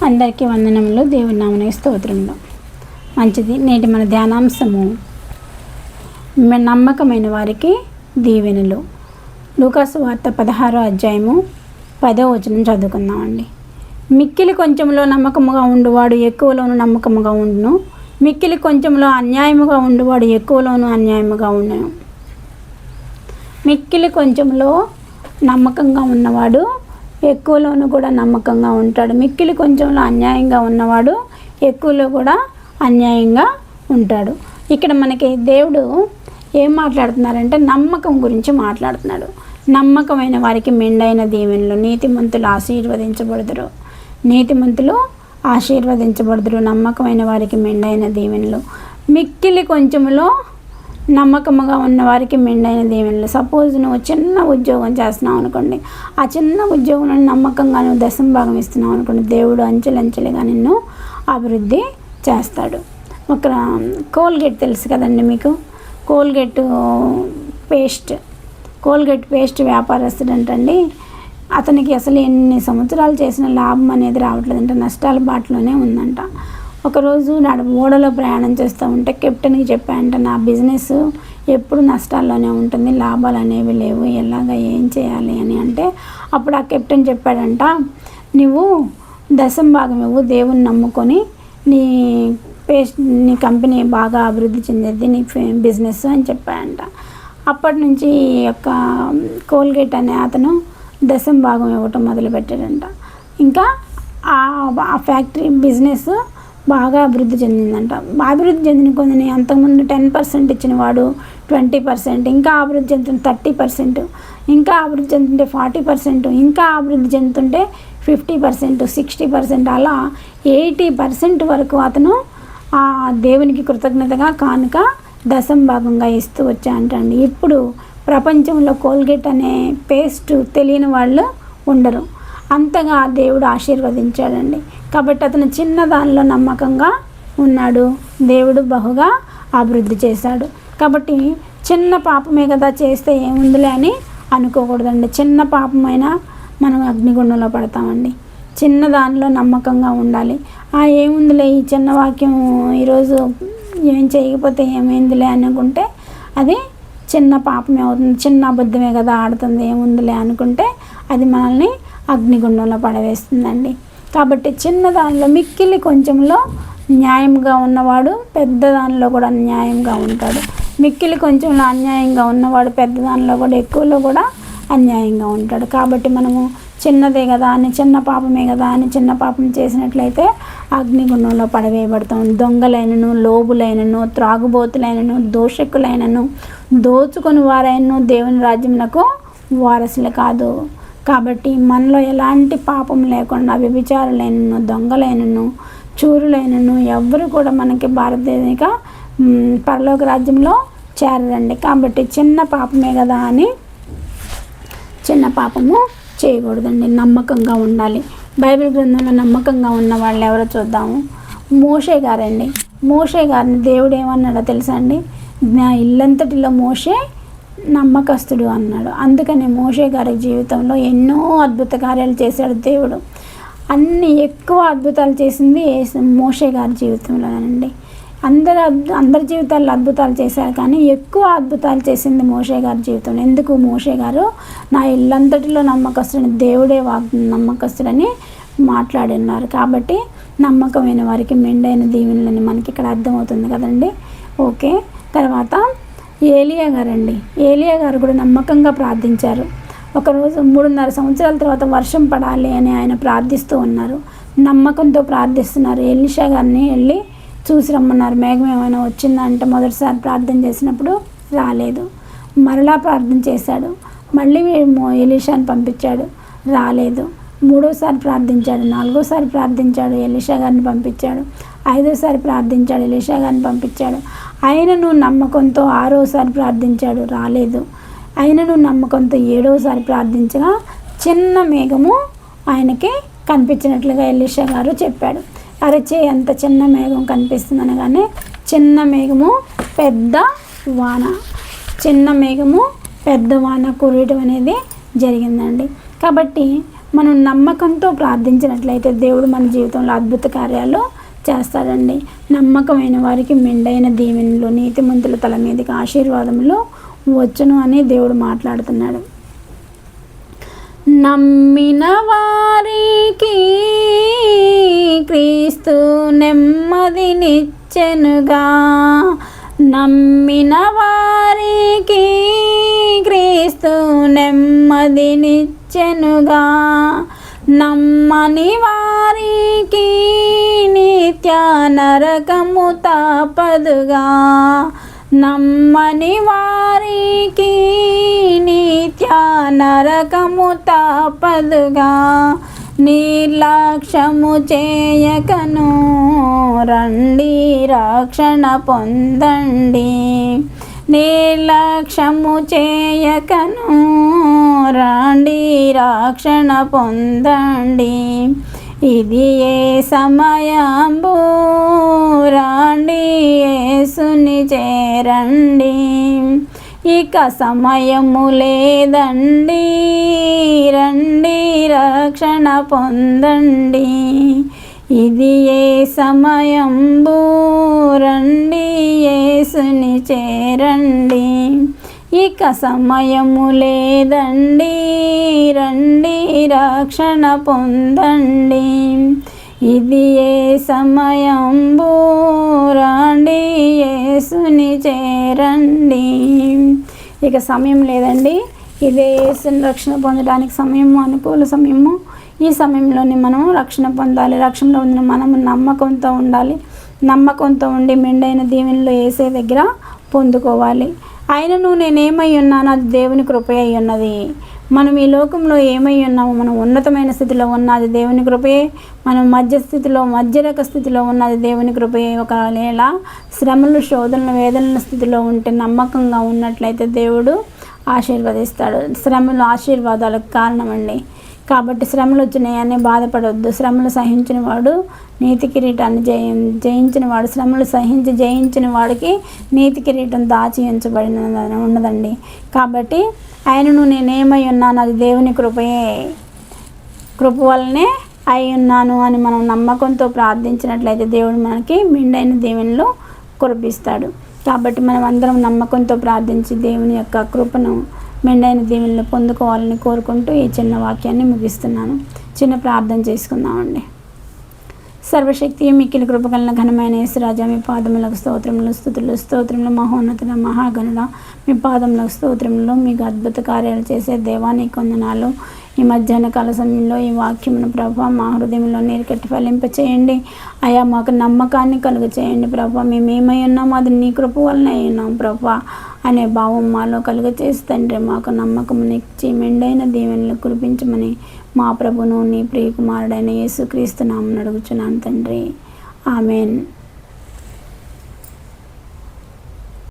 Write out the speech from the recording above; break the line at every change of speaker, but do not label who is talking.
అందరికీ వందనములు. దేవుని నామమునకు స్తోత్రములు. మంచిది. నేటి మన ధ్యానాంశము నమ్మకమైన వారికి దీవెనలు. లూకాసు వార్త 16వ అధ్యాయము 10వ వచనం చదువుకుందామండి. మిక్కిలి కొంచెంలో నమ్మకముగా ఉండువాడు ఎక్కువలోను నమ్మకముగా ఉండును, మిక్కిలి కొంచెంలో అన్యాయముగా ఉండువాడు ఎక్కువలోను అన్యాయముగా ఉండును. మిక్కిలి కొంచెంలో నమ్మకంగా ఉన్నవాడు ఎక్కువలోనూ కూడా నమ్మకంగా ఉంటాడు. మిక్కిలి కొంచెంలో అన్యాయంగా ఉన్నవాడు ఎక్కువలో కూడా అన్యాయంగా ఉంటాడు. ఇక్కడ మనకి దేవుడు ఏం మాట్లాడుతున్నారంటే నమ్మకం గురించి మాట్లాడుతున్నాడు. నమ్మకమైన వారికి మెండైన దీవెనలు, నీతిమంతులు ఆశీర్వదించబడుదురు, నీతిమంతులు ఆశీర్వదించబడుదురు. నమ్మకమైన వారికి మెండైన దీవెనలు. మిక్కిలి కొంచెంలో నమ్మకముగా ఉన్న వారికి మెండైన దీవెనలు. సపోజ్ నువ్వు చిన్న ఉద్యోగం చేస్తున్నావు అనుకోండి, ఆ చిన్న ఉద్యోగంలో నమ్మకంగా నువ్వు దశంభాగం ఇస్తున్నావు అనుకోండి, దేవుడు అంచెలంచెలుగా నిన్ను అభివృద్ధి చేస్తాడు. ఒక కోల్గేట్ తెలుసు కదండి మీకు. కోల్గేట్ పేస్ట్ వ్యాపారస్తుడంటండి. అతనికి అసలు ఎన్ని సంవత్సరాలు చేసిన లాభం అనేది రావట్లేదంట, నష్టాల బాటలోనే ఉందంట. ఒకరోజు ఓడలో ప్రయాణం చేస్తూ ఉంటే కెప్టెన్కి చెప్పాయంట, నా బిజినెస్ ఎప్పుడు నష్టాల్లోనే ఉంటుంది, లాభాలు అనేవి లేవు, ఏం చేయాలి అని అంటే అప్పుడు ఆ కెప్టెన్ చెప్పాడంట, నువ్వు దశంభాగం ఇవ్వు, దేవుని నమ్ముకొని నీ కంపెనీ బాగా అభివృద్ధి చెందిద్ది, నీ బిజినెస్ అని చెప్పాడంట. అప్పటి నుంచి ఈ యొక్క కోల్గేట్ అనే అతను దశంభాగం ఇవ్వటం మొదలుపెట్టాడంట. ఇంకా ఆ ఫ్యాక్టరీ బిజినెస్ బాగా అభివృద్ధి చెందిందంట. అభివృద్ధి చెందిన కొన్ని అంతకుముందు 10% ఇచ్చిన వాడు 20%, ఇంకా అభివృద్ధి చెందుతుంటే 30%, ఇంకా అభివృద్ధి చెందుతుంటే 40%, ఇంకా అభివృద్ధి చెందుతుంటే 50%, 60%, అలా 80% వరకు అతను ఆ దేవునికి కృతజ్ఞతగా కానుక దశంభాగంగా ఇస్తూ వచ్చాయంటండి. ఇప్పుడు ప్రపంచంలో కోల్గేట్ అనే పేస్ట్ తెలియని వాళ్ళు ఉండరు, అంతగా దేవుడు ఆశీర్వదించాడండి. కాబట్టి అతను చిన్న దానిలో నమ్మకంగా ఉన్నాడు, దేవుడు బహుగా అభివృద్ధి చేశాడు. కాబట్టి చిన్న పాపమే కదా చేస్తే ఏముందిలే అని అనుకోకూడదండి. చిన్న పాపమైనా మనం అగ్నిగుండంలో పడతామండి. చిన్న దానిలో నమ్మకంగా ఉండాలి. ఏముందిలే ఈ చిన్న వాక్యం ఈరోజు ఏం చేయకపోతే ఏమైందిలే అనుకుంటే అది చిన్న పాపమే అవుతుంది, చిన్న అబద్ధమే కదా ఆడుతుంది, ఏముందిలే అనుకుంటే అది మనల్ని అగ్నిగుండంలో పడవేస్తుందండి. కాబట్టి చిన్న దానిలో మిక్కిలి కొంచెంలో న్యాయంగా ఉన్నవాడు పెద్ద దానిలో కూడా న్యాయంగా ఉంటాడు. మిక్కిలి కొంచెంలో అన్యాయంగా ఉన్నవాడు పెద్ద దానిలో కూడా ఎక్కువలో కూడా అన్యాయంగా ఉంటాడు. కాబట్టి మనము చిన్నదే కదా అని, చిన్న పాపమే కదా అని చిన్న పాపం చేసినట్లయితే అగ్నిగుండంలో పడవేయబడతాం. దొంగలైనను, లోబులైనను, త్రాగుబోతులైనను, దోషకులైనను, దోచుకొని వారైనను దేవుని రాజ్యమునకు వారసులు కాదు. కాబట్టి మనలో ఎలాంటి పాపం లేకుండా వ్యభిచారులైనను, దొంగలైనను, చూరులైనను ఎవ్వరు కూడా మనకి భారతదేశ పరలోక రాజ్యంలో చేరరండి. కాబట్టి చిన్న పాపమే కదా అని చిన్న పాపము చేయకూడదండి, నమ్మకంగా ఉండాలి. బైబిల్ గ్రంథంలో నమ్మకంగా ఉన్న వాళ్ళు ఎవరో చూద్దాము. మోషే గారండి. మోషే గారిని దేవుడు ఏమన్నాడో తెలుసా అండి? నా ఇల్లంతటిలో మోషే నమ్మకస్తుడు అన్నాడు. అందుకని మోషే గారి జీవితంలో ఎన్నో అద్భుత కార్యాలు చేశాడు దేవుడు. ఎక్కువ అద్భుతాలు చేసింది మోషే గారి జీవితంలోనండి. అందరి జీవితాల్లో అద్భుతాలు చేశారు, కానీ ఎక్కువ అద్భుతాలు చేసింది మోషే గారి జీవితంలో. ఎందుకు? మోషే గారు నా ఇల్లంతటిలో నమ్మకస్తుడని, దేవుడే నమ్మకస్తుడని మాట్లాడినారు. కాబట్టి నమ్మకమైన వారికి మెండైన దీవెనలని మనకి ఇక్కడ అర్థమవుతుంది కదండి. ఓకే. తర్వాత ఏలియా గారండి. ఏలియా గారు కూడా నమ్మకంగా ప్రార్థించారు. ఒకరోజు 3.5 సంవత్సరాల తర్వాత వర్షం పడాలి అని ఆయన ప్రార్థిస్తూ ఉన్నారు. నమ్మకంతో ప్రార్థిస్తున్నారు. ఎలీషా గారిని వెళ్ళి చూసి రమ్మన్నారు. మేఘం ఏమైనా వచ్చిందంటే మొదటిసారి ప్రార్థన చేసినప్పుడు రాలేదు. మరలా ప్రార్థన చేశాడు. మళ్ళీ ఎలీషాని పంపించాడు, రాలేదు. 3వసారి ప్రార్థించాడు, 4వసారి ప్రార్థించాడు, ఎలీషా గారిని పంపించాడు. 5వసారి ప్రార్థించాడు, ఎలీషా గారిని పంపించాడు. ఆయనను నమ్మకంతో 6వసారి ప్రార్థించాడు, రాలేదు. ఆయనను నమ్మకంతో 7వసారి ప్రార్థించగా చిన్న మేఘము ఆయనకి కనిపించినట్లుగా ఎలీషా గారు చెప్పాడు. అరచే అంత చిన్న మేఘం కనిపిస్తుందనగానే చిన్న మేఘము పెద్ద వాన, చిన్న మేఘము పెద్ద వాన కురియటం అనేది జరిగిందండి. కాబట్టి మనం నమ్మకంతో ప్రార్థించినట్లయితే దేవుడు మన జీవితంలో అద్భుత కార్యాలు చేస్తాడండి. నమ్మకమైన వారికి మెండైన దీవెనలు, నీతిమంతుల తల మీదకి ఆశీర్వాదములు వచ్చును అని దేవుడు మాట్లాడుతున్నాడు. నమ్మిన వారికి క్రీస్తు నెమ్మదినిచ్చెనుగా, నమ్మిన వారికి క్రీస్తు నెమ్మదినిచ్చెనుగా, నమ్మని వారికి నిత్య నరకము తప్పదుగా, నమ్మని వారికి నిత్య నరకము తప్పదుగా. నిర్లక్ష్యము చేయకను రండి రక్షణ పొందండి, నిర్లక్ష్యము చేయకను రండి రక్షణ పొందండి. ఇది ఏ సమయంబు రండి యేసుని చేరండి, ఇక సమయము లేదండి రండి రక్షణ పొందండి. ఇది ఏ సమయంబు రండి యేసుని చేరండి, ఇక సమయము లేదండి రండి రక్షణ పొందండి. ఇది ఏ సమయంబు రండి యేసుని చేరండి, ఇక సమయం లేదండి. ఇదే యేసుని రక్షణ పొందడానికి సమయము, అనుకూల సమయము. ఈ సమయంలోనే మనం రక్షణ పొందాలి. రక్షణలో ఉన్న మనము నమ్మకంతో ఉండాలి. నమ్మకంతో ఉండి మెండైన దీవెనలు యేసే దగ్గర పొందుకోవాలి. ఆయనను నేనేమై ఉన్నాను, అది దేవుని కృపే అయి ఉన్నది. మనం ఈ లోకంలో ఏమై ఉన్నాము, మనం ఉన్నతమైన స్థితిలో ఉన్నది దేవుని కృపే. మనం మధ్యరక స్థితిలో ఉన్నది దేవుని కృపే. ఒకవేళ శ్రమలు, శోధనలు, వేదనల స్థితిలో ఉంటే నమ్మకంగా ఉన్నట్లయితే దేవుడు ఆశీర్వదిస్తాడు. శ్రమలు ఆశీర్వాదాలకు కారణమండి. కాబట్టి శ్రమలు వచ్చినాయని బాధపడవద్దు. శ్రమలు సహించిన వాడు నీతి కిరీటాన్ని జయించిన వాడు, శ్రమలు సహించి జయించిన వాడికి నీతి కిరీటం దాచి ఉంచబడిన ఉన్నదండి. కాబట్టి ఆయనను నేనేమై ఉన్నాను, అది దేవుని కృపయే, కృప వల్లనే అయి ఉన్నాను అని మనం నమ్మకంతో ప్రార్థించినట్లయితే దేవుడు మనకి మెండైన దీవెనలు కురిపిస్తాడు. కాబట్టి మనం అందరం నమ్మకంతో ప్రార్థించి దేవుని యొక్క కృపను, మెండైన దీవెనలు పొందుకోవాలని కోరుకుంటూ ఈ చిన్న వాక్యాన్ని ముగిస్తున్నాను. చిన్న ప్రార్థన చేసుకుందామండి. సర్వశక్తి మిక్కిలి కృపగలన ఘనమైన యేసురాజా, మీ పాదములకు స్తోత్రములు, స్తుతులు, స్తోత్రములు. మహోన్నతుల మహాగణుడ, మీ పాదములకు స్తోత్రములు. మీకు అద్భుత కార్యాలు చేసే దేవా, నీకు వందనాలు. ఈ మధ్యాహ్న కాల సమయంలో ఈ వాక్యమును ప్రభా మా హృదయంలో నీరుకట్టి ఫలింపచేయండి. అయా మాకు నమ్మకాన్ని కలుగ చేయండి ప్రభా. మేమేమై ఉన్నాము అది నీ కృప వలన అయినాం ప్రభా అనే భావం మాలో కలుగ చేసి తండ్రి మాకు నమ్మకమునిచ్చి మెండైన దీవెనలు కురిపించమని మా ప్రభును నీ ప్రియకుమారుడైన యేసుక్రీస్తు నామమున అడుగుచున్నాను తండ్రి. ఆమెన్.